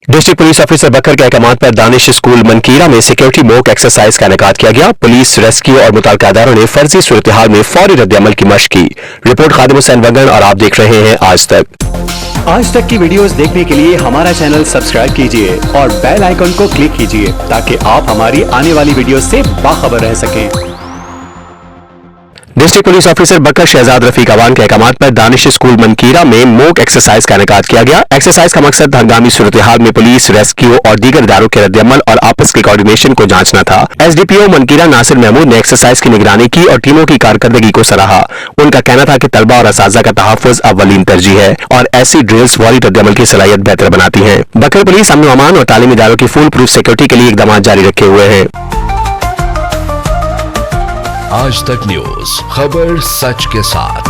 District police officer बकर के अहकामात पर Danish school मंकीरह में सिक्योरिटी मॉक एक्सरसाइज का इनकाद किया गया। पुलिस, रेस्क्यू और मुताल्लिका अदारों ने फर्जी सूरत-ए-हाल में फौरी रद्द-ए-अमल की मशक की। रिपोर्ट खादम और आप देख रहे हैं आज तक की वीडियोस देखने के लिए हमारा चैनल सब्सक्राइब कीजिए और बेल आइकन को क्लिक कीजिए ताकि आप हमारी आने वाली वीडियो से बाखबर रह सकें। डिस्ट्रिक्ट पुलिस ऑफिसर बकर शहजाद रफीक अवान के अहकामात पर दानिश स्कूल मंकीरह में मॉक एक्सरसाइज का इनकाद किया गया। एक्सरसाइज का मकसद हंगामी सूरत-ए-हाल में पुलिस, रेस्क्यू और दीगर इदारों के रद्द-ए-अमल और आपस के कोऑर्डिनेशन को जांचना था। एसडीपीओ मंकीरह नासिर महमूद ने एक्सरसाइज की निगरानी की और टीमों की कारकर्दगी को सराहा। उनका कहना था कि तलबा और असातिज़ा का तहफ़्फ़ुज़ अव्वलीन तरजीह है और ऐसी ड्रिल्स फौरी रद्द-ए-अमल की सलाहियत बेहतर बनाती हैं। बकर पुलिस अमन व अमान और तालीमी इदारों की फुल प्रूफ सिक्योरिटी के लिए इकदामात जारी रखे हुए हैं। आज तक न्यूज, खबर सच के साथ।